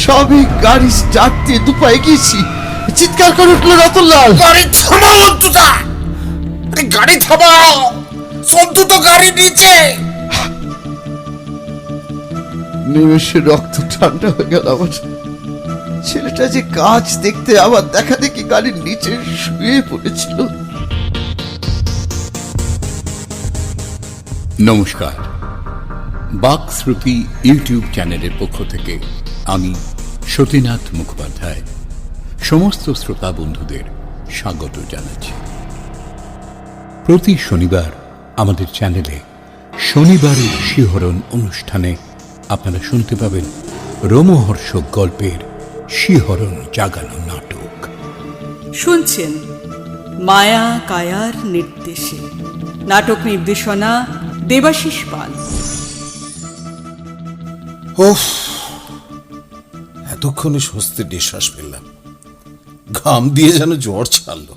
সবে গাড়ি স্টার্ট দিয়ে দুপায়ে গিয়েছি, চিৎকার করে উঠলো রতনলাল। গাড়ি থামাও অন্তুদা, আরে গাড়ি থামাও, সন্তু তো গাড়ি নিচে। নিমেষে রক্ত ঠান্ডা হয়ে গেল আমার। ছেলেটা যে কাজ দেখতে আবার দেখা দেখি গাড়ির নিচে শুয়ে পড়েছিল। নমস্কার, বাক শ্রুতি ইউটিউব চ্যানেলের পক্ষ থেকে আমি সতীনাথ মুখোপাধ্যায় সমস্ত শ্রোতা বন্ধুদের স্বাগত জানাচ্ছি। প্রতি শনিবার আমাদের চ্যানেলে শনিবারের শিহরণ অনুষ্ঠানে আপনারা শুনতে পাবেন রোমহর্ষক গল্পের শিহরণ জাগানো নাটক। শুনছেন মায়া কায়ার নির্দেশে, নাটক নির্দেশনা দেবাশিস পাল। ওফ, এতক্ষণে স্বস্তির নিঃশ্বাস পেলাম। ঘাম দিয়ে যেন জ্বর ছাড়লো।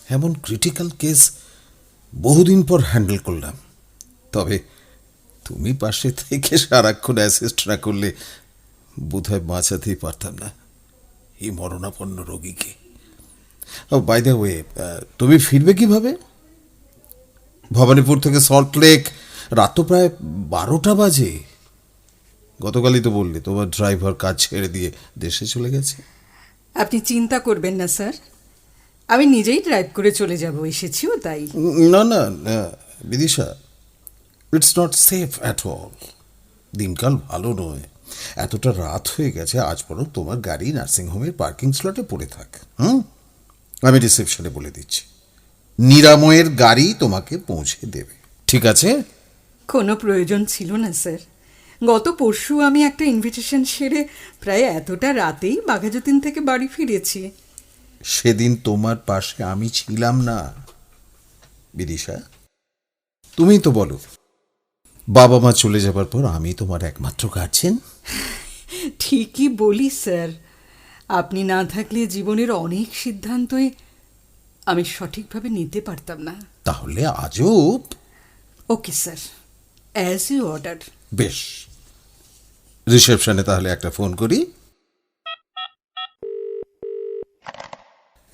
এমন ক্রিটিক্যাল কেস বহুদিন পর হ্যান্ডেল করলাম। তবে তুমি পাশে থেকে সারাক্ষণ অ্যাসিস্ট না করলে বোধহয় বাঁচাতেই পারতাম না এই মরণাপন্ন রোগীকে। বাই দ্য ওয়ে, তুমি ফিরবে কিভাবে? ভবানীপুর থেকে সল্ট লেক রাত তো প্রায় 12টা বাজে। গতকালই তো বললে তোমার ড্রাইভার কাজ ছেড়ে দিয়ে দেশে চলে গেছে। আপনি চিন্তা করবেন না স্যার, আমি নিজেই ড্রাইভ করে চলে যাব, এসেছিও তাই। না না না Bidisha, it's not safe at all. দিনকাল ভালো নয়। এতটা রাত হয়ে গেছে, আজ বরং তোমার গাড়ি নার্সিংহোমের পার্কিং স্লটে পড়ে থাক। আমি রিসেপশনে বলে দিচ্ছি, নিরাময়ের গাড়ি তোমাকে পৌঁছে দেবে, ঠিক আছে? কোনো প্রয়োজন ছিল না স্যার। গত পরশু আমি একটা ইনভিটেশন সেরে প্রায় এতটা রাতেই বাঘাযতীন থেকে বাড়ি ফিরেছি। সেদিন তোমার পাশে আমি ছিলাম না বিদিশা। তুমি তো বলো, বাবা মা চলে যাবার পর আমি তোমার একমাত্র গার্জিয়ান। ঠিকই বলি স্যার, আপনি না থাকলে জীবনের অনেক সিদ্ধান্তই আমি সঠিকভাবে নিতে পারতাম না। তাহলে আজব। Okay sir, as you order. বেশ, রিসেপশনে তাহলে একটা ফোন করি।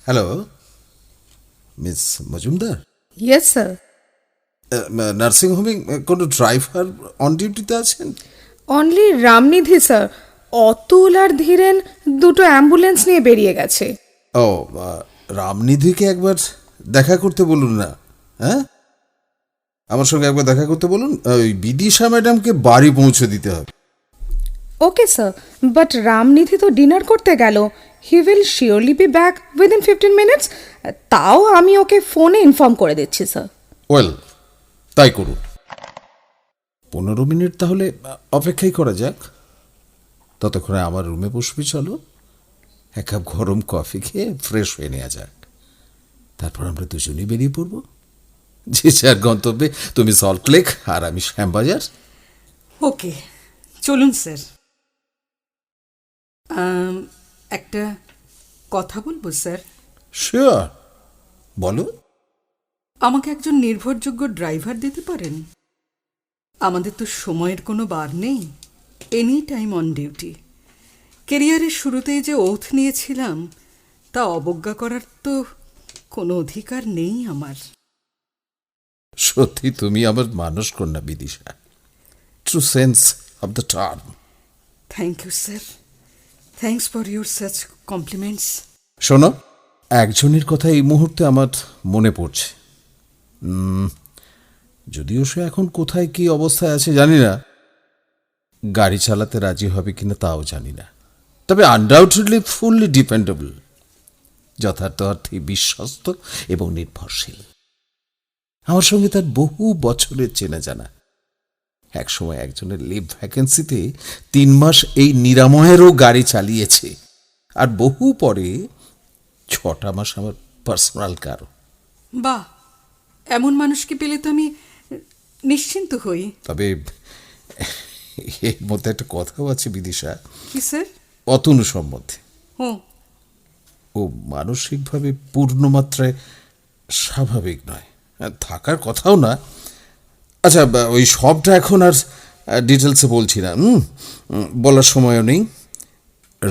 Hello, miss Majumdar. Yes sir. নার্সিংহোমে কোনো ড্রাইভার অন ডিউটিতে আছেন? Only Ramnidhi sir. অতুল আর ধীরেন দুটো অ্যাম্বুলেন্স নিয়ে বেরিয়ে গেছে। ও, রামনিধিকে একবার দেখা করতে বলুন না। হ্যাঁ, আমার সঙ্গে একবার দেখা করতে বলুন। ওই বিদিশা ম্যাডামকে বাড়ি পৌঁছে দিতে হবে। ওকে স্যার, বাট রামনিধি তো ডিনার করতে গেল। He will surely be back within 15 minutes. তাও আমি ওকে ফোনে ইনফর্ম করে দিচ্ছি স্যার। ওয়েল, তাই করুন। 15 মিনিট তাহলে অপেক্ষাই করা যাক। ততক্ষণে আমার রুমে বসবি, চলো। এক কাপ গরম কফি খেয়ে ফ্রেশ হয়ে নেওয়া যাক। তারপর আমরা দুজনেই বেরিয়ে পড়ব যে যার গন্তব্যে। তুমি সল্ট লেক আর আমি শ্যামবাজার। ওকে, চলুন স্যার। একটা কথা বলবো স্যার। শিওর, বলো। আমাকে একজন নির্ভরযোগ্য ড্রাইভার দিতে পারেন? আমাদের তো সময়ের কোনো বার নেই, এনি টাইম অন ডিউটি। কেরিয়ারের শুরুতেই যে ওথ নিয়েছিলাম তা অবজ্ঞা করার তো কোনো অধিকার নেই আমার। সত্যি তুমি আমার মানুষ কন্যা Bidisha, true sense of the term. Thank you sir, thanks for your such compliments. শোনো, একজনের কথা এই মুহূর্তে আমার মনে পড়ছে। যদিও সে এখন কোথায় কি অবস্থায় আছে জানি না, গাড়ি চালাতে রাজি হবে কিনা তাও জানি না, তবে আনডাউটেডলি ফুললি ডিপেন্ডেবল, যথার্থ অর্থে বিশ্বস্ত এবং নির্ভরশীল। আমার সঙ্গে তার বহু বছরের চেনা জানা। একসময় একজনের লিভ ভ্যাকেন্সিতে 3 মাস এই নিরাময়েরও গাড়ি চালিয়েছে, আর বহু পরে 6টা মাস আমার পার্সোনাল কার। বাহ, এমন মানুষকে পেলে তো আমি নিশ্চিন্ত হই। তবে এর মধ্যে একটা কথাও আছে বিদিশা। কি স্যার? অতনু সম্বন্ধে। ও মানসিকভাবে পূর্ণমাত্রায় স্বাভাবিক নয়, থাকার কথাও না। আচ্ছা, ওই সবটা এখন আর ডিটেলসে বলছি না, বলার সময়ও নেই।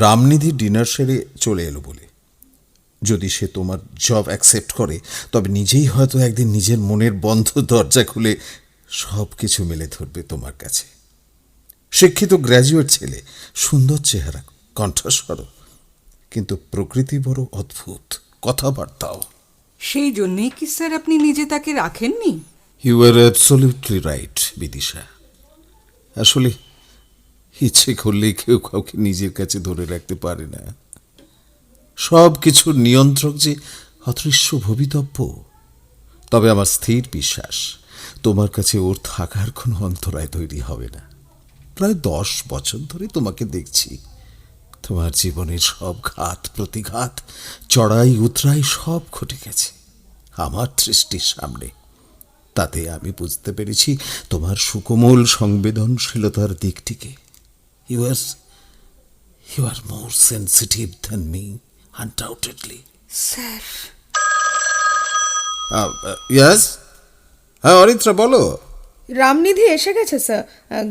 রামনিধি ডিনার সেরে চলে এলো বলে। যদি সে তোমার জব অ্যাকসেপ্ট করে তবে নিজেই হয়তো একদিন নিজের মনের বন্ধ দরজা খুলে সব কিছু মেলে ধরবে তোমার কাছে। শিক্ষিত গ্র্যাজুয়েট ছেলে, সুন্দর চেহারা, কণ্ঠস্বরও, কিন্তু প্রকৃতি বড় অদ্ভুত, কথাবার্তাও। সেই জন্যেই কি স্যার আপনি নিজে তাকে রাখেননি? You are absolutely right Bidisha. আসলে ইচ্ছে করলেই কেউ কাউকে নিজের কাছে ধরে রাখতে পারে না। সব কিছুর নিয়ন্ত্রক যে অদৃশ্য ভবিতব্য। তবে আমার স্থির বিশ্বাস তোমার কাছে ওর থাকার কোনো অন্তরায় তৈরি হবে না। প্রায় 10 বছর ধরে তোমাকে দেখছি। তোমার জীবনের সব ঘাত প্রতিঘাত, চড়াই উতরাই সব ঘটে গেছে আমার দৃষ্টির সামনে। তাতে আমি বুঝতে পেরেছি তোমার সুকোমল সংবেদনশীলতার দিকটিকে। You are more sensitive than me, undoubtedly. Sir, yes, হ্যাঁ অরিত্রা বলো। রামনিধি এসে গেছে স্যার,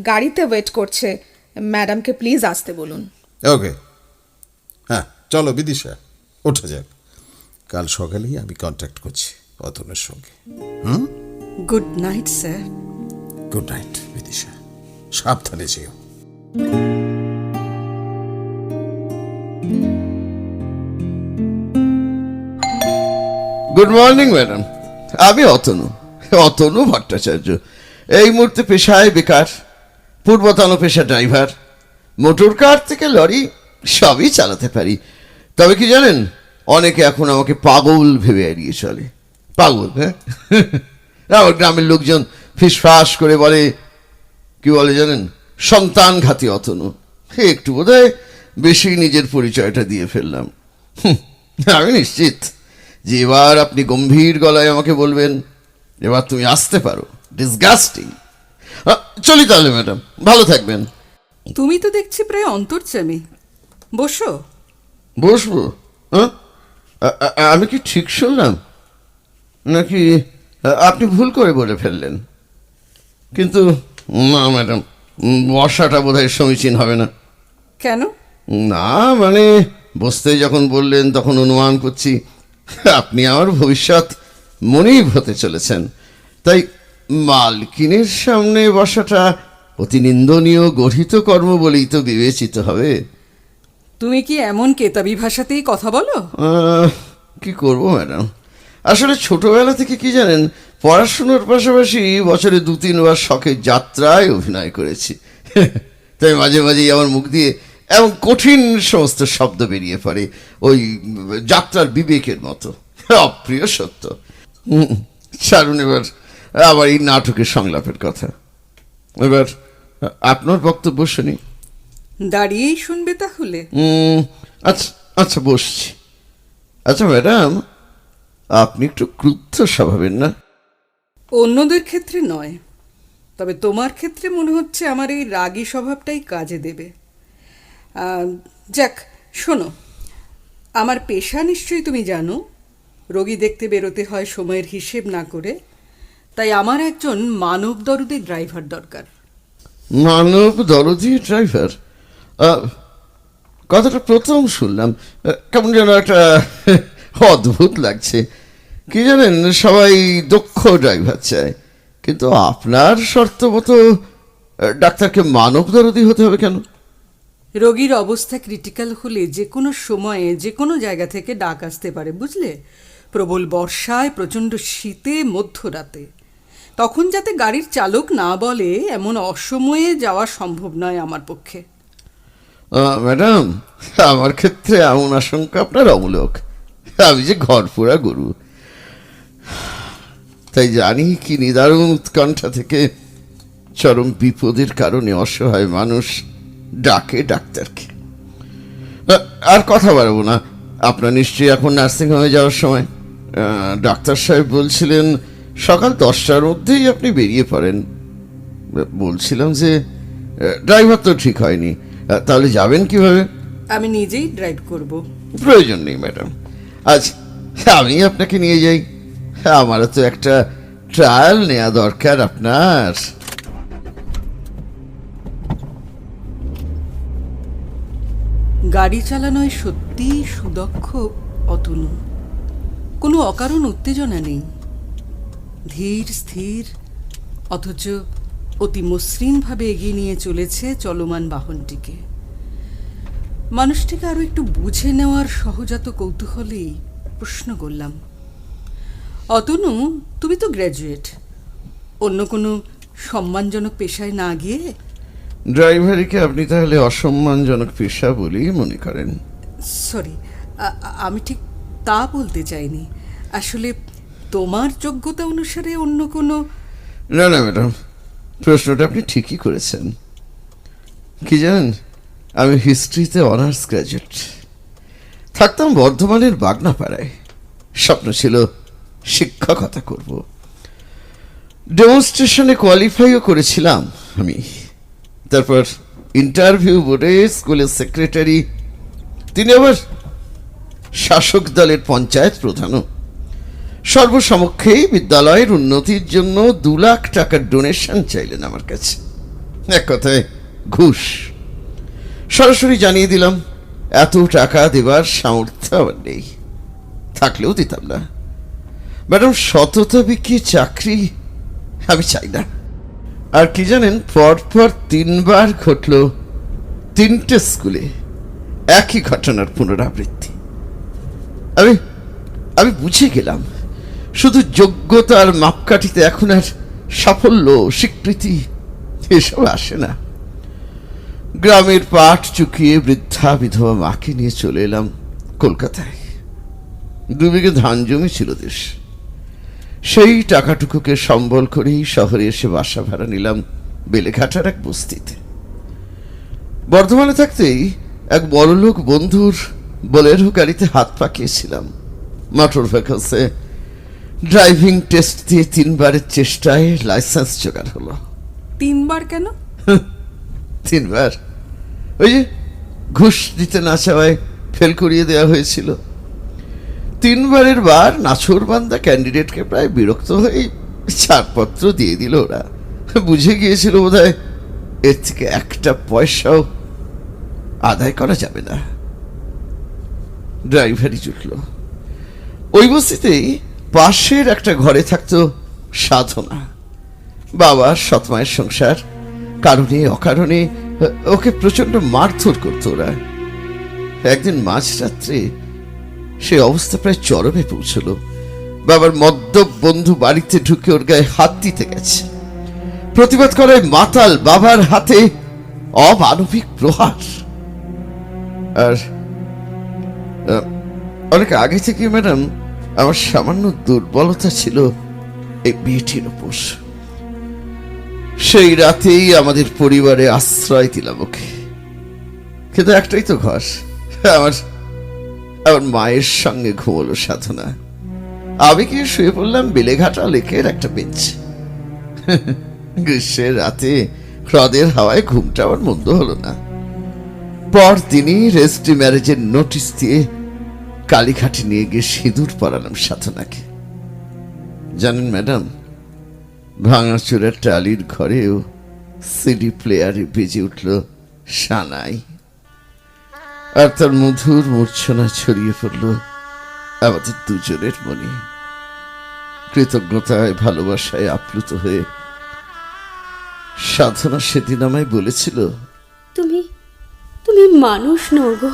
গাড়িতে ওয়েট করছে। ম্যাডামকে প্লিজ আসতে বলুন। ওকে, হ্যাঁ চলো বিদিশা, ওঠা যাক। কাল সকালেই আমি কন্ট্যাক্ট করছি অতনুর সঙ্গে। Good night sir. Good night Bidisha, সাবধানে যেও। গুড মর্নিং ম্যাডাম, আমি অতনু ভট্টাচার্য। এই মুহূর্তে পেশায় বেকার, পূর্বতন পেশা ড্রাইভার। মোটর কার থেকে লরি সবই চালাতে পারি। তবে কি জানেন, অনেকে এখন আমাকে পাগল ভেবে এড়িয়ে চলে। পাগল, হ্যাঁ? আমার গ্রামের লোকজন ফিসফাস করে বলে, কি বলে জানেন, সন্তানঘাতী অতনু। একটু বোধহয় বেশি নিজের পরিচয়টা দিয়ে ফেললাম। আমি নিশ্চিত যে এবার আপনি গম্ভীর গলায় আমাকে বলবেন, এবার তুমি আসতে পারো। ডিসগাস্টিং। চলি তাহলে ম্যাডাম, ভালো থাকবেন। তুমি তো দেখছি প্রায় অন্তর্যামী। বসো। বসবো? আমি কি ঠিক শুনলাম, নাকি আপনি ভুল করে বলে ফেললেন? কিন্তু না ম্যাডাম, বসাটা বোধহয় সমীচীন হবে না। কেন? না মানে, বসতে যখন বললেন তখন অনুমান করছি আপনি আমার ভবিষ্যৎ মনিব হতে চলেছেন। তাই মালকিনের সামনে বসাটা অতি নিন্দনীয় গঠিত কর্ম বলেই তো বিবেচিত হবে। তুমি কি এমন কেতাবি ভাষাতেই কথা বলো? কি করব ম্যাডাম, আসলে ছোটবেলা থেকে কি জানেন, পড়াশুনোর পাশাপাশি বছরে 2-3 বার শখের যাত্রায় অভিনয় করেছি। তাই মাঝে মাঝেই আমার মুখ দিয়ে এমন কঠিন সমস্ত শব্দ বেরিয়ে পড়ে, ওই যাত্রার বিবেকের মতো। অপ্রিয় সত্য। ছাড়ুন এবার আবার এই নাটকের সংলাপের কথা। এবার আপনার বক্তব্য শুনি। দাঁড়িয়েই শুনবে তাহলে? আচ্ছা আচ্ছা, বসছি। আচ্ছা ম্যাডাম, আপনি একটু ক্রুদ্ধ স্বভাবের না? অন্যদের ক্ষেত্রে নয়, তবে তোমার ক্ষেত্রে মনে হচ্ছে আমার এই রাগী স্বভাবটাই কাজে দেবে। যাক, শোনো, আমার পেশা নিশ্চয়ই তুমি জানো। রোগী দেখতে বেরোতে হয় সময়ের হিসেব না করে। তাই আমার একজন মানব দরদি ড্রাইভার দরকার। মানব দরদি ড্রাইভার? কথাটা প্রথম শুনলাম, কেমন যেন একটা অদ্ভুত লাগছে। কি জানেন, সবাই দক্ষ ড্রাইভার চায়, কিন্তু আপনার শর্ত মতো ডাক্তারকে মানব দরদি হতে হবে কেন? রোগীর অবস্থা ক্রিটিক্যাল হলে যে কোনো সময়ে যে কোনো জায়গা থেকে ডাক আসতে পারে, বুঝলে? প্রবল বর্ষায়, প্রচণ্ড শীতে, মধ্যরাতে। তখন যাতে গাড়ির চালক না বলে এমন অসময়ে যাওয়া সম্ভব নয় আমার পক্ষে। ম্যাডাম, আমার ক্ষেত্রে এমন আশঙ্কা আপনার অমূলক। আমি যে ঘরপোড়া গরু, তাই জানি কি নিদারুণ উৎকণ্ঠা থেকে চরম বিপদের কারণে অসহায় মানুষ ডাকে ডাক্তারকে। আর কথা বাড়াবো না, আপনার নিশ্চয়ই এখন নার্সিংহোমে যাওয়ার সময়। ডাক্তার সাহেব বলছিলেন সকাল 10টার মধ্যেই আপনি বেরিয়ে পড়েন। বলছিলাম যে ড্রাইভার তো ঠিক হয়নি, তাহলে যাবেন কিভাবে? আমি নিজেই ড্রাইভ করব। প্রয়োজন নেই ম্যাডাম, আজ আমি আপনাকে নিয়ে যাই। আমারও তো একটা ট্রায়াল নেওয়া দরকার আপনার। গাড়ি চালানোয় সত্যিই সুদক্ষ অতনু। কোনো অকারণ উত্তেজনা নেই, ধীর স্থির অথচ অতি মসৃণভাবে এগিয়ে নিয়ে চলেছে চলমান বাহনটিকে। মানুষটিকে আরো একটু বুঝে নেওয়ার সহজাত কৌতূহলেই প্রশ্ন করলাম, অতনু, তুমি তো গ্র্যাজুয়েট, অন্য কোনো সম্মানজনক পেশায় না গিয়ে? ড্রাইভারিকে আপনি তাহলে অসম্মানজনক পেশা বলেই মনে করেন? সরি, আমি ঠিক তা বলতে চাইনি। আসলে তোমার যোগ্যতা অনুসারে অন্য কোনো... না না ম্যাডাম, প্রশ্নটা আপনি ঠিকই করেছেন। কি জানেন, আমি হিস্ট্রিতে অনার্স গ্র্যাজুয়েট, থাকতাম বর্ধমানের বাগনাপাড়ায়। স্বপ্ন ছিল শিক্ষকতা করব, ডেমনস্ট্রেশনে কোয়ালিফাইও করেছিলাম আমি। তারপর ইন্টারভিউ বোর্ডে স্কুলের সেক্রেটারি, তিনি আবার শাসক দলের পঞ্চায়েত প্রধানও। সর্বসমক্ষেই বিদ্যালয়ের উন্নতির জন্য 2 লাখ টাকার ডোনেশন চাইলেন আমার কাছে। এক কথায় ঘুষ। সরাসরি জানিয়ে দিলাম, এত টাকা দেবার সামর্থ্য আমার নেই, থাকলেও দিতাম না। ম্যাডাম, সততা বিক্রি চাকরি আমি চাই না। আর কি জানেন, পরপর 3 বার ঘটল 3টে স্কুলে একই ঘটনার পুনরাবৃত্তি। আমি বুঝে গেলাম, শুধু যোগ্যতার মাপকাঠিতে এখন আর সাফল্য, স্বীকৃতি এসব আসে না। গ্রামের পাট চুকিয়ে বৃদ্ধা বিধবা মাকে নিয়ে চলে এলাম কলকাতায়। 2 বিঘে ধান জমি ছিল দেশ। সেই টাকাটুকুকে সম্বল করেই শহরে এসে বাসা ভাড়া নিলাম বেলেঘাটার এক বস্তিতে। বর্ধমানে থাকতেই এক বড়লোক বন্ধুর বোলেরো গাড়িতে হাত পাকিয়েছিলাম। মোটর ভেহিকলসে ড্রাইভিং টেস্ট দিয়ে 3 বারের চেষ্টায় লাইসেন্স জোগাড় হলো। 3 বার কেন? 3 বার ওই যে ঘুষ দিতে না চাওয়ায় ফেল করিয়ে দেওয়া হয়েছিল। 3 বারের বার নাছোড়বান্দা ক্যান্ডিডেটকে প্রায় বিরক্ত হয়ে ছাড়পত্র দিয়ে দিল ওরা। বুঝে গিয়েছিল বোধহয় এর থেকে একটা পয়সাও আদায় করা যাবে না। ড্রাইভারই জুটল। ওই বস্তিতেই পাশের একটা ঘরে থাকতো সাধনা। বাবার সৎমায়ের সংসার, কারণে অকারণে ওকে প্রচন্ড মারধর করতো ওরা। একদিন মাঝরাত্রে সে অবস্থা প্রায় চরমে পৌঁছল। বাবার মদ্যপ বন্ধু বাড়িতে ঢুকে ওর গায়ে হাত দিতে গেছে। প্রতিবাদ করায় মাতাল বাবার হাতে অমানবিক প্রহার। আর অনেক আগে থেকে ম্যাডাম, আমার সামান্য দুর্বলতা ছিল এই বিয়েটির উপর। সেই রাতেই আমাদের পরিবারে আশ্রয় দিলাম ওকে। কিন্তু একটাই তো ঘর। আমার মায়ের সঙ্গে ঘুমলো সাধনা। আমি কি শুয়ে পড়লাম বেলেঘাটা লেকের একটা বেঞ্চে। গ্রীষ্মের রাতে হ্রদের হাওয়ায় ঘুমটা আমার মন্দ হলো না। পরদিনই রেজিস্ট্রি ম্যারেজের নোটিশ দিয়ে কালীঘাটে নিয়ে গিয়ে সিঁদুর পরালাম সাধনাকে। জানেন ম্যাডাম, ভাঙাচোরা টালির ঘরেও সিডি প্লেয়ারে বেজে উঠল সানাই, আর তার মধুর মূর্ছনা ছড়িয়ে পড়ল আমাদের দুজনের মনে। কৃতজ্ঞতায় ভালোবাসায় আপ্লুত হয়ে সাধনা সেদিন আমায় বলেছিল, তুমি মানুষ নও গো,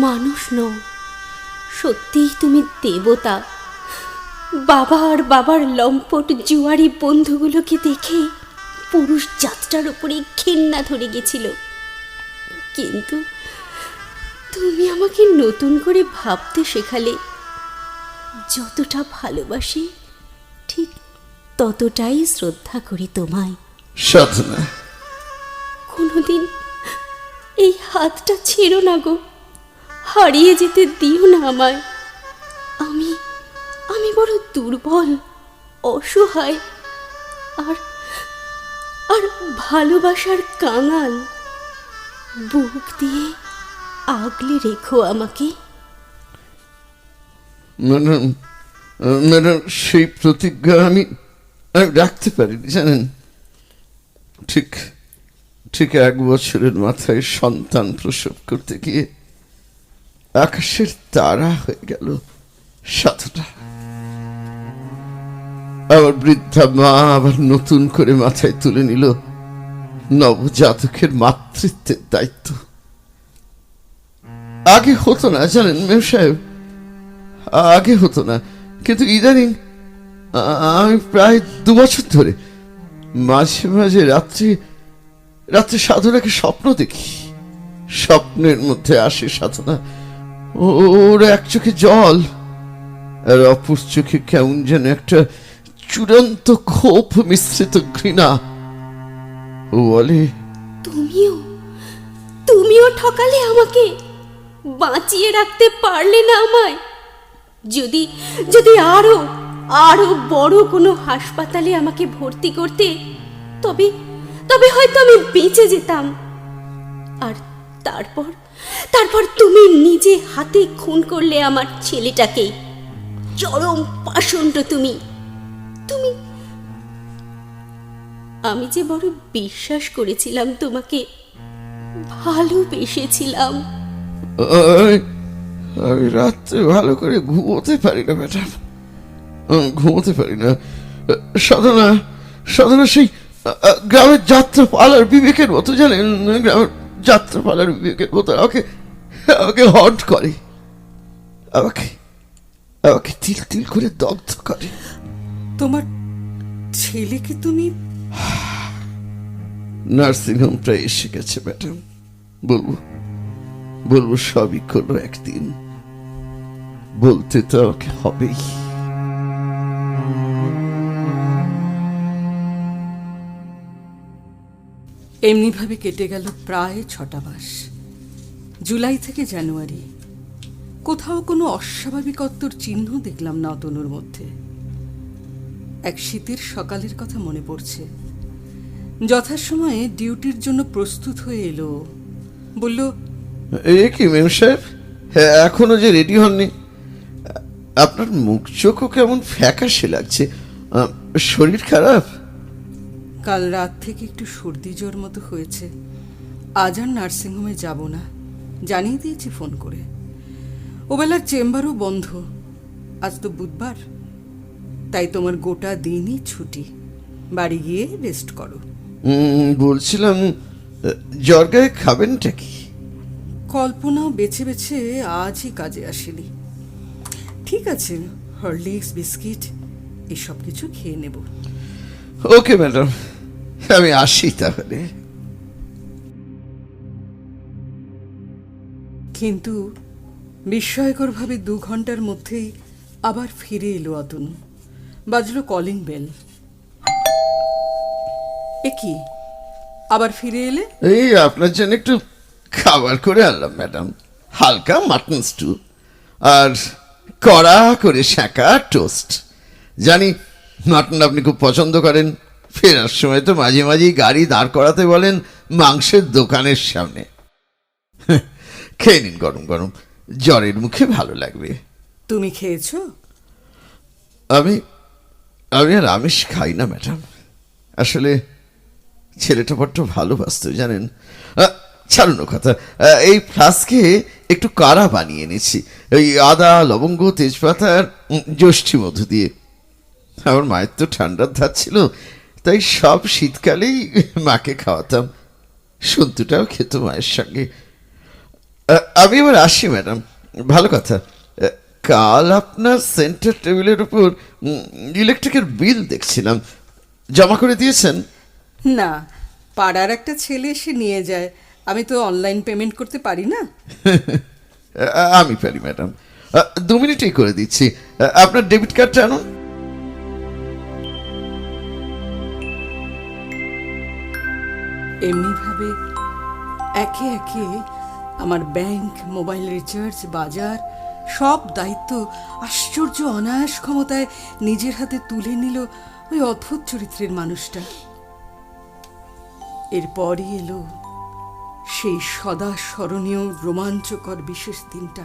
মানুষ নও, সত্যিই তুমি দেবতা। বাবা আর বাবার লম্পট জুয়ারি বন্ধুগুলোকে দেখে পুরুষ যাত্রার উপরে ঘেন্না ধরে গেছিল। কিন্তু তুমি আমাকে নতুন করে ভাবতে শেখালে। যতটা ভালোবাসি ঠিক ততটাই শ্রদ্ধা করি তোমায়। সাধনা, কোনোদিন এই হাতটা ছেড়ো না গো, হারিয়ে যেতে দিও না আমায়। আমি বড় দুর্বল, অসহায় আর ভালোবাসার কাঙাল। বুক দিয়ে আগলে রেখো আমাকে। ম্যাডাম, সেই প্রতিজ্ঞা আমি রাখতে পারিনি জানেন। ঠিক 1 বছরের মাথায় সন্তান প্রসব করতে গিয়ে আকাশের তারা হয়ে গেল সাথটা। আমার বৃদ্ধা মা আবার নতুন করে মাথায় তুলে নিল নবজাতকের মাতৃত্বের দায়িত্ব। আগে হতো না জানেন মেম সাহেব, আগে হতো না, কিন্তু ইদানিং আমি প্রায় 2 বছর ধরে মাঝে মাঝে রাত্রে সাধনাকে স্বপ্ন দেখি। স্বপ্নের মধ্যে আসে সাধনা, ওর এক চোখে জল আর অপর চোখে কেমন যেন একটা চূড়ান্ত ক্ষোভ মিশ্রিত ঘৃণা। ও বলে, তুমিও ঠকালে আমাকে, বাঁচিয়ে রাখতে পারলে না আমায়। যদি আরো বড় কোনো হাসপাতালে আমাকে ভর্তি করতে, তবে হয়তো আমি বেঁচে যেতাম। আর তারপর তুমি নিজে হাতে খুন করলে আমার ছেলেটাকে। চরম পাষণ্ড তুমি। আমি যে বড় বিশ্বাস করেছিলাম তোমাকে, ভালোবেসেছিলাম। আমি রাত্রে ভালো করে ঘুমোতে পারি না ম্যাডাম, ঘুমোতে পারি না। সাধনা সেই গ্রামের যাত্রাপালার বিবেকের মতো, জানেন, গ্রামের যাত্রাপালার বিবেকের মতো আমাকে হন্ট করে, আমাকে তিল তিল করে দগ্ধ করে। তোমার ছেলেকে তুমি নার্সিংহোমটা এসে গেছে ম্যাডাম, বলবো সবই কোনো একদিন, বলতে তো আমাকে হবেই। এমনিভাবে কেটে গেল প্রায় 6টা মাস। জুলাই থেকে জানুয়ারি। কোথাও কোনো অস্বাভাবিকত্বর চিহ্ন দেখলাম না তনুর মধ্যে। এক শীতের সকালের কথা মনে পড়ছে। যথাসময়ে ডিউটির জন্য প্রস্তুত হয়ে এলো। বলল, এ কি মেম সাহেব, হ্যাঁ এখনো যে রেডি হননি? আপনার মুখ চোখও কেমন ফ্যাকাশে লাগছে, শরীর খারাপ? কাল রাত থেকে একটু সর্দি জ্বর মতো হয়েছে। আজ আর নার্সিংহোমে যাব না, জানিয়ে দিয়েছি ফোন করে। ওবেলার চেম্বারও বন্ধ। আজ তো বুধবার, তাই তোমার গোটা দিনই ছুটি। বাড়ি গিয়ে রেস্ট করো। বলছিলাম, জ্বর গায়ে খাবেনটা কি? কল্পনাও বেছে বেছে আজই কাজে আসেনি। ঠিক আছে, হরলিক্স, বিস্কিট এসব কিছু খেয়ে নেব। ওকে ম্যাডাম, আমি আসি তাহলে। কিন্তু বিস্ময়করভাবে 2 ঘন্টার মধ্যেই আবার ফিরে এলো অতনু। বাজলো কলিং বেল। এ কি, আবার ফিরে এলে? এই আপনার জন্য একটু খাবার করে আনলাম ম্যাডাম, হালকা মাটন স্টু আর কড়া করে শাঁকা টোস্ট। জানি মাটন আপনি খুব পছন্দ করেন। ফেরার সময় তো মাঝে মাঝেই গাড়ি দাঁড় করাতে বলেন মাংসের দোকানের সামনে। খেয়ে নিন গরম গরম, জ্বরের মুখে ভালো লাগবে। তুমি খেয়েছো? আমি আর আমিষ খাই না ম্যাডাম। আসলে ছেলেটা বড্ড ভালোবাসত জানেন। ছাড়ুন কথা, এই ফ্লাস্কে একটু কাড়া বানিয়ে এনেছি, ওই আদা, লবঙ্গ, তেজপাতা আর যষ্ঠি মধু দিয়ে। আমার মায়ের তো ঠান্ডার ধার ছিল, তাই সব শীতকালেই মাকে খাওয়াতাম। সন্তুটাও খেত মায়ের সঙ্গে। আমি এবার আসি ম্যাডাম, ভালো কথা। কাল আপনার সেন্টার টেবিলের উপর ইলেকট্রিকের বিল দেখছিলাম, জমা করে দিয়েছেন? না, পাড়ার একটা ছেলে এসে নিয়ে যায়। আমি তো অনলাইন পেমেন্ট করতে পারি না। আমি পারি ম্যাডাম, 2 মিনিটেই করে দিচ্ছি। আপনার ডেবিট কার্ডটা আনুন। এমনিভাবে একে একে আমার ব্যাংক, মোবাইল রিচার্জ, বাজার সব দায়িত্ব আশ্চর্য অনায়াস ক্ষমতায় নিজের হাতে তুলে নিল ওই অদ্ভুত চরিত্রের মানুষটা। এরপরই এলো সেই সদা স্মরণীয় রোমাঞ্চকর বিশেষ দিনটা।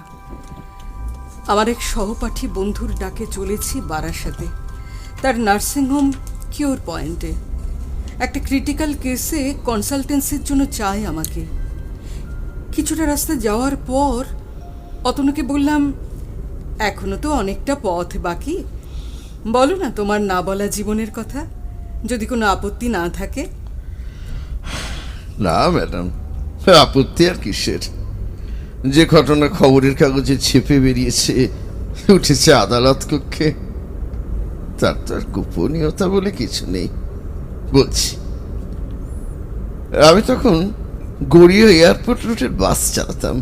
আমার এক সহপাঠী বন্ধুর ডাকে চলেছি বারাসাতে, তার নার্সিংহোম কিওর পয়েন্টে। একটা ক্রিটিক্যাল কেসে কনসালটেন্সির জন্য চায় আমাকে। কিছুটা রাস্তা যাওয়ার পর অতনুকে বললাম, এখনো তো অনেকটা পথ বাকি, বলো না তোমার না বলা জীবনের কথা, যদি কোনো আপত্তি না থাকে। না ম্যাডাম, আপত্তি আর কিসের? যে ঘটনা খবরের কাগজে ছেপে বেরিয়েছে, উঠেছে আদালত কক্ষে, তার তো আর গোপনীয়তা বলে কিছু নেই। বলছি, আমি তখন গড়িয়া এয়ারপোর্ট রুটের বাস চালাতাম,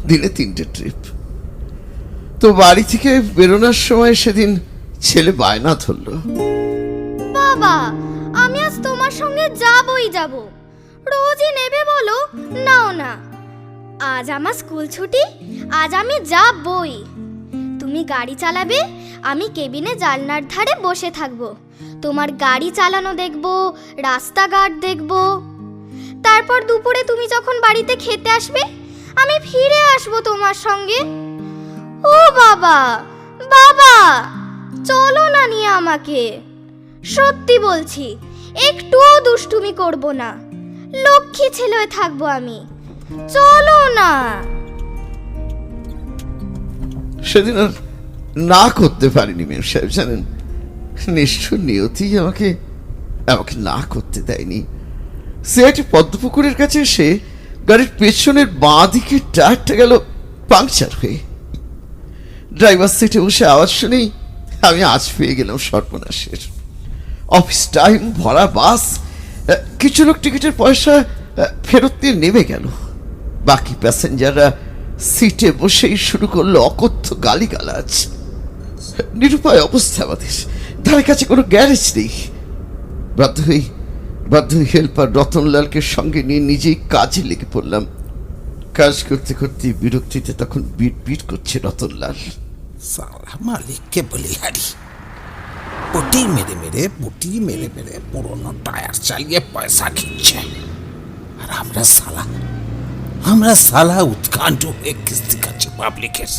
দিনে 3টে ট্রিপ। তো বাড়ি থেকে বেরোনোর সময় সেদিন ছেলে বায়না ধরল, বাবা আমি আজ তোমার সঙ্গে যাবই যাব। রোজই নেবে বলো, নাও না। আজ আমার স্কুল ছুটি, আজ আমি যাবই। তুমি গাড়ি চালাবে, আমি কেবিনে জানলার ধারে বসে থাকবো। তোমার গাড়ি চালানো দেখবো, রাস্তাঘাট দেখবো। তারপর দুপুরে তুমি যখন বাড়িতে খেতে আসবে, আমি ফিরে আসবো তোমার সঙ্গে। ও বাবা, বাবা চলো না নিয়ে আমাকে। সত্যি বলছি, একটুও দুষ্টুমি করব না, লক্ষ্মী ছেলে হয়ে থাকবো আমি। চলো না। সেদিন আর না করতে পারিনি মেম সাহেব, জানেন, নিষ্ঠুর নিয়তি আমাকে না করতে দেয়নি। সিআইটি পদ্মপুকুরের কাছে এসে গাড়ির পেছনের বাঁ দিকে টায়ারটা গেল পাংচার হয়ে। ড্রাইভার সিটে বসে আওয়াজ শুনেই আমি আজ পেয়ে গেলাম সর্বনাশের। অফিস টাইম, ভরা বাস, কিছু লোক টিকিটের পয়সা ফেরত দিয়ে নেমে গেল। বাকি প্যাসেঞ্জাররা সিটে বসেই শুরু করলো অকথ্য গালিগালাজ। নিরুপায় অবস্থা আমাদের, ধারে কাছে কোনো গ্যারেজ নেই। বাধ্য হয়ে হেল্পার রতনলালকে সঙ্গে নিয়ে নিজেই কাজে লেগে পড়লাম। কাজ করতে করতে বিরক্তিতে তখন বিট বিট করছে রতনলাল। সালা মালিককে বলি হারি, পুটি মেরে মেরে পুরোনো টায়ার চালিয়ে পয়সা খিচ্ছে। আর আমরা সালা উৎকাণ্ঠ হয়ে কিস্তি খাচ্ছি পাবলিকের।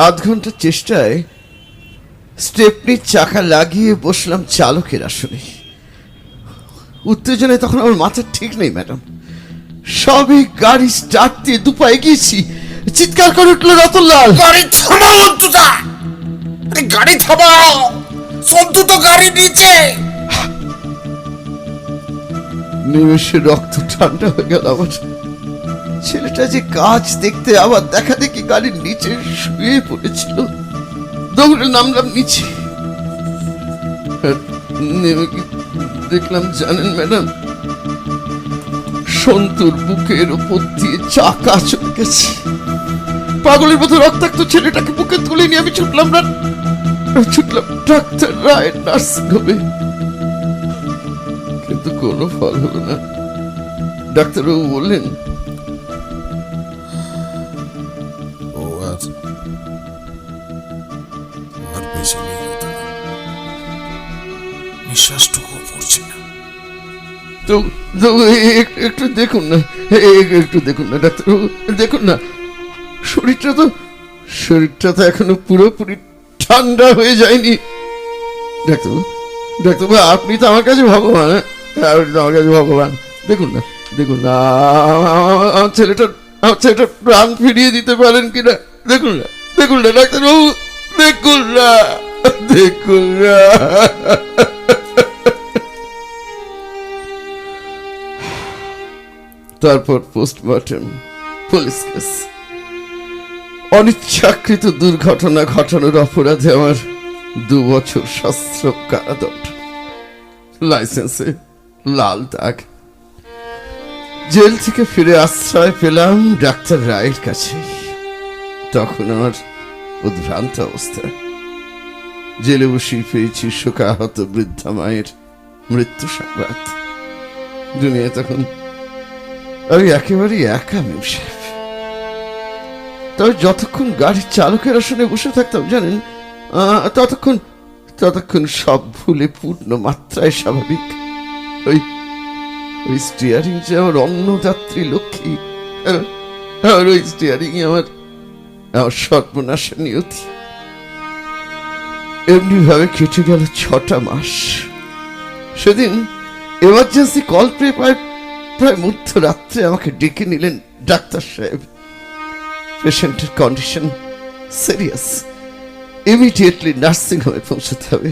আধ ঘন্টার চেষ্টায় স্টেপনির চাকা লাগিয়ে বসলাম চালকের আসনে। উত্তেজনায় তখন আমার মাথা ঠিক নেই ম্যাডাম। সবই গাড়ি স্টার্ট দিয়ে দুপা এগিয়েছি, চিৎকার করে উঠলো রতনলাল, গাড়ি থামাও অন্ততা, গাড়ি থামাও, সন্তু তো গাড়ি নিচে। নিমেষে রক্ত ঠান্ডা হয়ে গেল আমার। ছেলেটা যে কাজ দেখতে আবার দেখা দেখি গাড়ির নিচে শুয়ে পড়েছিল। দৌড়ে নামলাম নিচে। নেমে দেখলাম, জানেন ম্যাডাম, সন্তুর বুকের ওপর দিয়ে চাকা চলে গেছে। পাগলের মতো রক্তাক্ত ছেলেটাকে বুকে তুলে নিয়ে আমি ছুটলাম ডাক্তার রায়ের নার্সিং হোমে। কিন্তু কোনো ফল হলো না। ডাক্তারবাবু বললেন, ও আজ আর বেশি নেই, নিঃশ্বাসটুকু পড়ছে না। তো একটু দেখুন না, একটু দেখুন না ডাক্তারবাবু, দেখুন না, শরীরটা তো এখনো পুরোপুরি ঠান্ডা হয়ে যায়নি। ডাক্তারবাবু আপনি তো আমার কাছে ভগবান, দেখুন না আমার ছেলেটা প্রাণ ফিরিয়ে দিতে পারেন কিনা। দেখুন না ডাক্তারবাবু, দেখুন না। তারপর পোস্টমর্টম, পুলিশ কেস। অনিচ্ছাকৃত দুর্ঘটনা ঘটানোর অপরাধে আমার 2 বছর সশ্র কারাদণ্ড, লাইসেন্সে লাল দাগ। জেল থেকে ফিরে আশ্রয় পেলাম ডাক্তার রায়ের কাছে। তখন আমার উদ্ভ্রান্ত অবস্থা। জেলে বসেই পেয়েছি শোকাহত বৃদ্ধা মায়ের মৃত্যু সংবাদ। দুনিয়া তখন আমি একেবারেই একা মেম সাহেব। তবে যতক্ষণ গাড়ির চালকের আসনে বসে থাকতাম, জানেন, ততক্ষণ সব ভুলে পূর্ণ মাত্রায় স্বাভাবিক। ওই স্টিয়ারিং যে আমার অন্নযাত্রী লক্ষ্মী, আর ওই স্টিয়ারিং আমার সর্বনাশের নিয়তি। এমনি ভাবে কেটে গেল 6টা মাস। সেদিন এমার্জেন্সি কল পেয়ে প্রায় মধ্যরাত্রে আমাকে ডেকে নিলেন ডাক্তার সাহেব। পেশেন্টের কন্ডিশন সিরিয়াস, ইমিডিয়েটলি নার্সিং হোমে পৌঁছতে হবে।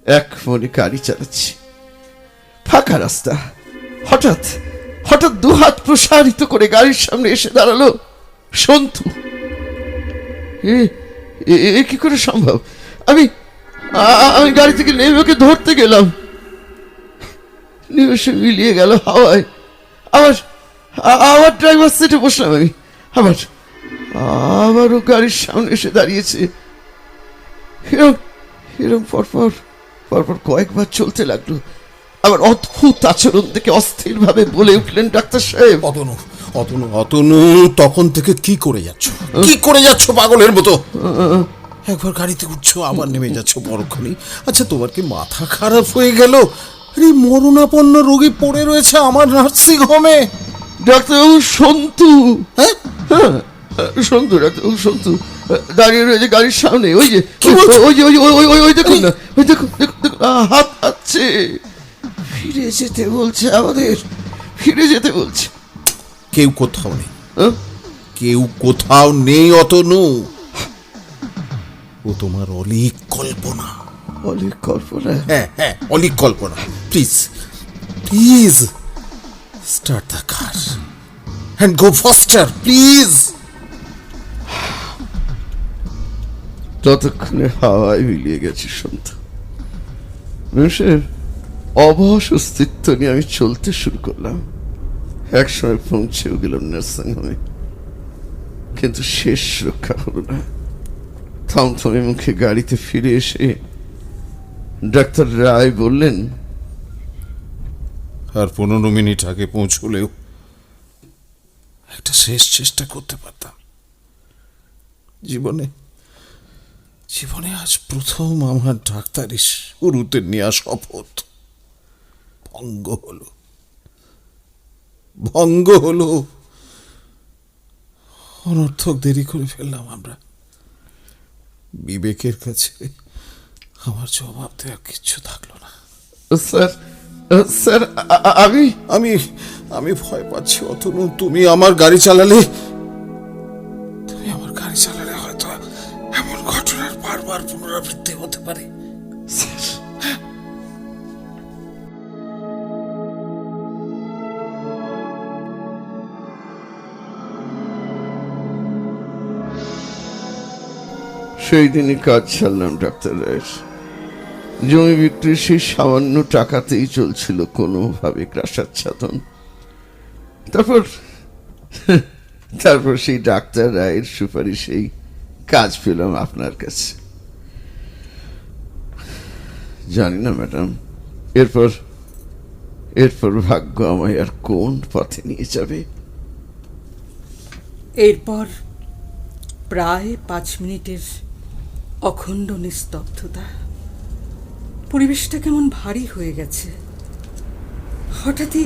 এক মনে গাড়ি চালাচ্ছি, ফাঁকা রাস্তা, হঠাৎ হঠাৎ দুহাত প্রসারিত করে গাড়ির সামনে এসে দাঁড়ালো সন্তু। এ কি করে সম্ভব? আমি আমি গাড়ি থেকে নেমে ওকে ধরতে গেলাম, নিমেষে মিলিয়ে গেল হাওয়ায়। আবার আবার ড্রাইভার সিটে বসলাম আমি, আবারও গাড়ির সামনে এসে দাঁড়িয়েছে। এরকম পরপর পরপর কয়েকবার চলতে লাগলো। আবার অদ্ভুত আচরণ থেকে অস্থির ভাবে বলে উঠলেন, ডাক্তার সাহেব। অতনু অতনু অতনু, তখন থেকে কি করে যাচ্ছ পাগলের মতো? একবার গাড়িতে উঠছো, আবার নেমে যাচ্ছ পরক্ষণেই। আচ্ছা, তোমার কি মাথা খারাপ হয়ে গেল? আরে মরণাপন্ন রোগী পড়ে রয়েছে আমার নার্সিং হোমে। ডাক্তারবাবু সন্তু, হ্যাঁ সন্তু, ডাক্তারবাবু সন্তু দাঁড়িয়ে রয়েছে গাড়ির সামনে। ওই যে ওই দেখুন না, ওই দেখুন হাত হাতছে, ফিরে যেতে বলছে আমাদের, ফিরে যেতে বলছে। কেউ কোথাও নেই, কেউ কোথাও নেই অতনু। ও তোমার অলিক কল্পনা। অলিক কল্পনা? হ্যাঁ, অলিক কল্পনা। Please please start the car and go faster, please. ততক্ষণে হাওয়ায় মিলিয়ে গেছে সন্তু। মানুষের অবশ অস্তিত্ব নিয়ে আমি চলতে শুরু করলাম। একসময় পৌঁছেও গেলাম নার্সিং হোমে, কিন্তু শেষ রক্ষা হলো না। থমথমে মুখে গাড়িতে ফিরে এসে ডাক্তার রায় বললেন, আর 15 মিনিট আগে পৌঁছলেও একটা শেষ চেষ্টা করতে পারতাম। জীবনে আজ প্রথম আমার ডাক্তারি শুরুতে নেওয়া শপথ ভঙ্গ হলো। অনর্থক দেরি করে ফেললাম আমরা। বিবেকের কাছে আমার জবাব দেওয়ার কিচ্ছু থাকলো না। স্যার স্যার আমি আমি আমি ভয় পাচ্ছি অতনু। তুমি আমার গাড়ি চালালে হয়তো এমন ঘটনার বারবার পুনরাবৃত্তি হতে পারে। সেই দিনই কাজ ছাড়লাম ডাক্তার রায়ের। জমি বিক্রির সেই সামান্য টাকাতেই চলছিল কোনোভাবে প্রাসাচ্ছাদন। তারপর সেই ডাক্তার রায়ের সুপারিশেই কাজ পেলাম আপনার কাছে। জানি না ম্যাডাম, এরপর ভাগ্য আমায় আর কোন পথে নিয়ে যাবে। এরপর প্রায় 5 মিনিটের অখণ্ড নিস্তব্ধতা। পরিবেশটা কেমন ভারী হয়ে গেছে। হঠাৎই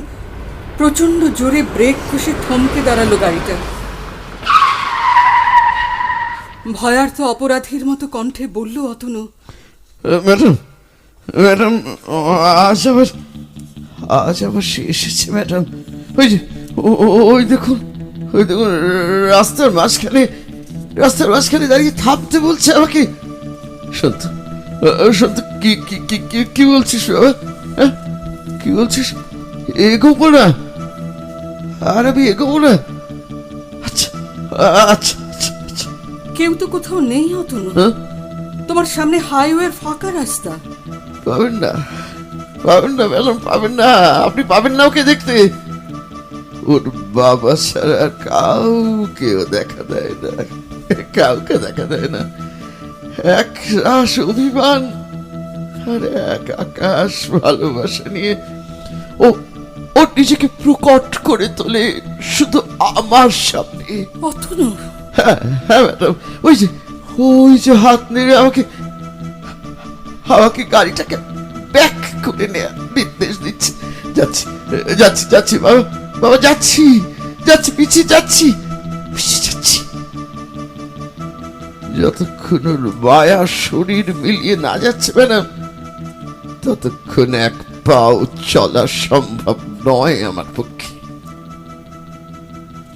প্রচন্ড জোরে ব্রেক কষে থমকে দাঁড়ালো গাড়িটা। ভয়ার্থ অপরাধীর মতো কণ্ঠে বলল অতনু, ম্যাডাম ম্যাডাম আজ আবার সে এসেছে ম্যাডাম। ওই দেখুন রাস্তার মাঝখানে দাঁড়িয়ে থামতে বলছে আমাকে। সন্তু কি বলছিস বাবা? কি বলছিস? এগোবো না? আর আমি এগোবো না? আচ্ছা আচ্ছা আচ্ছা। কেউ তো কোথাও নেই অতনু। তোমার সামনে হাইওয়ের ফাঁকা রাস্তা। পাবেন না ম্যাডাম, পাবেন না। আপনি পাবেন না ওকে দেখতে। ওর বাবা ছাড়া কাউকে দেখা দেয় না। এক রাস অভিমান আর এক আকাশ ভালোবাসা নিয়ে ও নিজেকে প্রকট করে তোলে শুধু আমার সামনে। অতনু? হ্যাঁ ম্যাডাম, ওই যে হাত নেড়ে আমাকে গাড়িটাকে ব্যাক করে নেয়া নির্দেশ দিচ্ছে। যাচ্ছি বাবা, যাচ্ছি পিছিয়ে যাচ্ছি। যতক্ষণ ওর মায়া শরীর মিলিয়ে না যাচ্ছে ম্যাডাম, ততক্ষণ এক পাও চলা সম্ভব নয় আমার পক্ষে।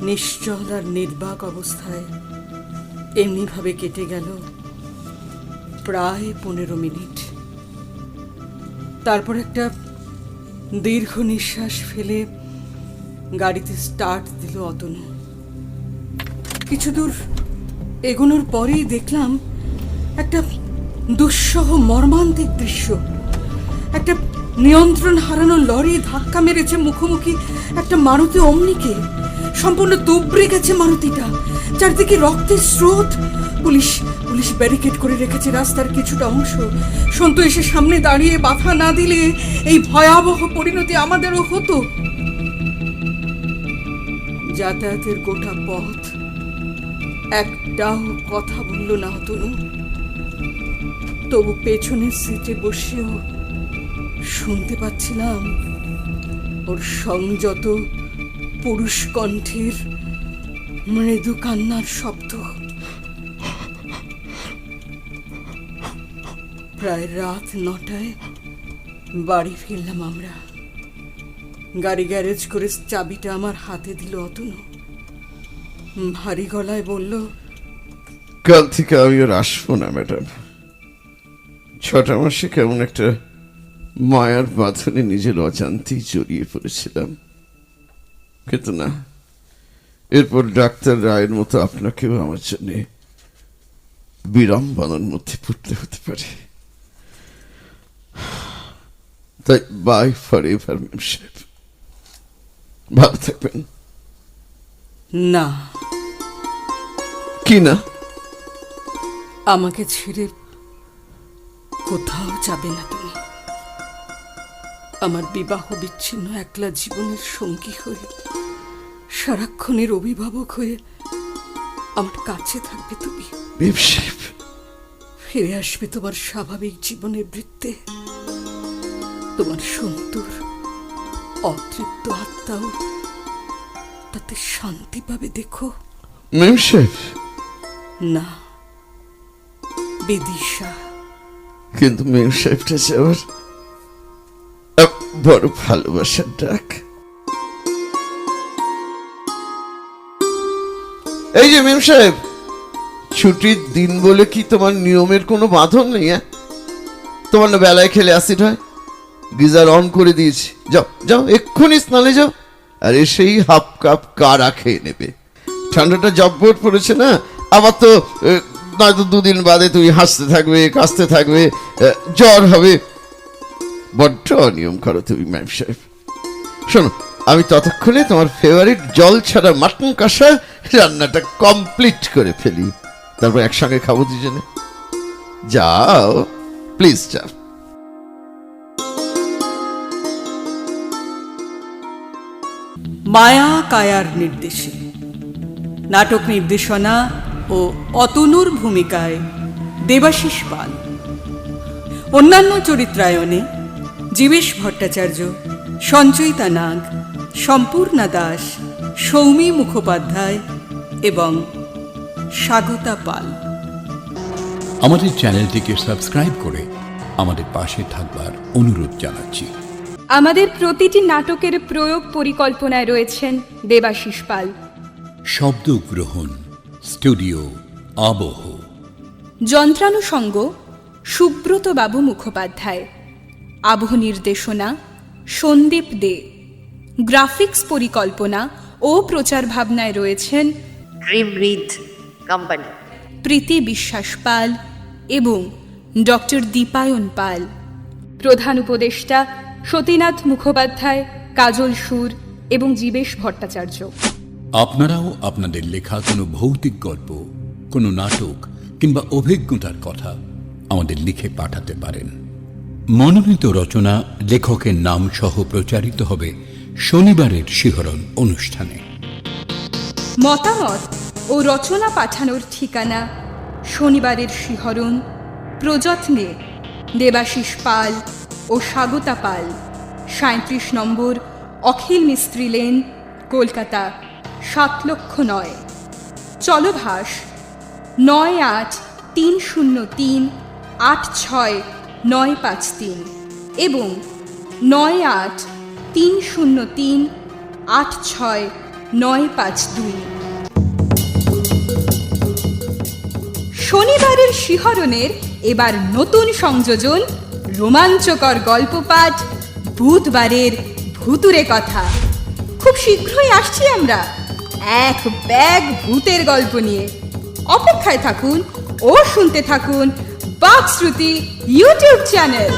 নিশ্চল আর নির্বাক অবস্থায় এমনিভাবে কেটে গেল প্রায় 15 মিনিট। তারপর একটা দীর্ঘ নিঃশ্বাস ফেলে গাড়িতে স্টার্ট দিল অতনু। কিছু দূর এগোনোর পরেই দেখলাম একটা দুঃসহ মর্মান্তিক দৃশ্য। একটা নিয়ন্ত্রণ হারানো লরি ধাক্কা মেরেছে মুখোমুখি একটা মারুতি অমনিকে। সম্পূর্ণ দুবড়ে গেছে মারুতিটা, চারদিকে রক্তের স্রোত। পুলিশ পুলিশ ব্যারিকেড করে রেখেছে রাস্তার কিছুটা অংশ। সন্তু এসে সামনে দাঁড়িয়ে বাধা না দিলে এই ভয়াবহ পরিণতি আমাদেরও হতো। যাতায়াতের গোটা পথ একটাও কথা বলল না অতনু। তবু পেছনের সিটে বসেও শুনতে পাচ্ছিলাম ওর সংযত পুরুষ কণ্ঠের মৃদু কান্নার শব্দ। প্রায় রাত 9টায় বাড়ি ফিরলাম আমরা। গাড়ি গ্যারেজ করে চাবিটা আমার হাতে দিল অতনু। ভারী গলায় বলল, কাল থেকে আমি আর আসবো না ম্যাডাম। 6টা মাসে কেমন একটা মায়ার বাঁধনে নিজের অজান্তেই জড়িয়ে পড়েছিলাম, কিন্তু না, এরপর ডাক্তার রায়ের মতো আপনাকেও আমার জন্য বিড়ম্বনার মধ্যে পড়তে হতে পারে। তাই বাই ফর এভার ম্যাম সাহেব, ভালো থাকবেন। না, কি না? আমাকে ছেড়ে কোথাও যাবে না তুমি। আমার বিবাহ বিচ্ছিন্ন একলা জীবনের সঙ্গী হয়ে, সারাক্ষণের অভিভাবক হয়ে আমার কাছে থাকবে তুমি। ম্যাম সাহেব, ফিরে আসবে তোমার স্বাভাবিক জীবনের বৃত্তে। তোমার সন্তুর অতৃপ্ত আত্মাও তাতে শান্তি পাবে, দেখো। ম্যাম সাহেব, না, বিদিশা। কিন্তু ম্যাম সাহেবটা যাওয়ার বড় ভালোবাসার ডাক। এই যে ম্যাম সাহেব, ছুটির দিন বলে কি তোমার নিয়মের কোনো বাঁধন নেই? তোমার না বেলায় খেলে অ্যাসিড হয়? গিজার অন করে দিয়েছি, যাও যাও এক্ষুনি স্নানে যাও, আর এসেই হাফ কাপ কারা খেয়ে নেবে। ঠান্ডাটা জব্বর পড়েছে না, আবার তো নয়তো 2 দিন বাদে তুমি হাসতে থাকবে, কাশতে থাকবে, জ্বর হবে। বড্ড অনিয়ম করো তুমি ম্যাম সাহেব। শোনো, আমি ততক্ষণে তোমার ফেভারিট জল ছাড়া মাটন কষা রান্নাটা কমপ্লিট করে ফেলি, তারপর একসঙ্গে খাবো দুজনে। যাও প্লিজ, যাও। মায়া কায়ার নির্দেশে নাটক নির্দেশনা ও অতনুর ভূমিকায় দেবাশিস পাল। অন্যান্য চরিত্রায়নে জীবেশ ভট্টাচার্য, সঞ্চয়িতা নাগ, সম্পূর্ণা দাস, সৌমি মুখোপাধ্যায় এবং স্বাগতা পাল। আমাদের চ্যানেলটিকে সাবস্ক্রাইব করে আমাদের পাশে থাকবার অনুরোধ জানাচ্ছি। আমাদের প্রতিটি নাটকের প্রয়োগ পরিকল্পনায় রয়েছেন দেবাশিস পাল। শব্দগ্রহণ স্টুডিও আবহ। যন্ত্রানুষঙ্গ সুব্রত বাবু মুখোপাধ্যায়। আবহ নির্দেশনা সন্দীপ দে। গ্রাফিক্স পরিকল্পনা ও প্রচার ভাবনায় রয়েছেন ড্রিম রিড কোম্পানি, প্রীতি বিশ্বাস পাল এবং ডক্টর দীপায়ন পাল। প্রধান উপদেষ্টা সতীনাথ মুখোপাধ্যায়, কাজল সুর এবং জীবেশ ভট্টাচার্য। আপনারাও আপনাদের লেখা কোনো ভৌতিক গল্প, কোনো নাটক কিংবা অভিজ্ঞতার কথা আমাদের লিখে পাঠাতে পারেন। মনোনীত রচনা লেখকের নাম সহ প্রচারিত হবে শনিবারের শিহরণ অনুষ্ঠানে। মতামত ও রচনা পাঠানোর ঠিকানা শনিবারের শিহরণ, প্রযত্নে দেবাশিস পাল ও স্বাগতা পাল, 37 নম্বর অখিল মিস্ত্রি লেন, কলকাতা 7,09,000। চলভাস 9830386953 এবং 98303869 952। শনিবারের শিহরণের এবার নতুন সংযোজন, রোমাঞ্চকর গল্প পাঠ, বুধবারের ভুতুরে কথা। খুব শীঘ্রই আসছি আমরা এক ব্যাগ ভূতের গল্প নিয়ে। অপেক্ষায় থাকুন ও শুনতে থাকুন বাকশ্রুতি ইউটিউব চ্যানেল।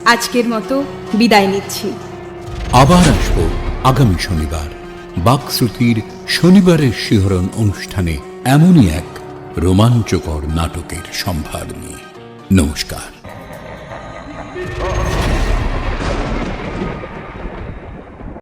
আজকের মতো বিদায় নিচ্ছি। আবার আসব আগামী শনিবার বাকশ্রুতির শনিবারের শিহরণ অনুষ্ঠানে এমনই এক রোমাঞ্চকর নাটকের সম্ভার নিয়ে। নমস্কার।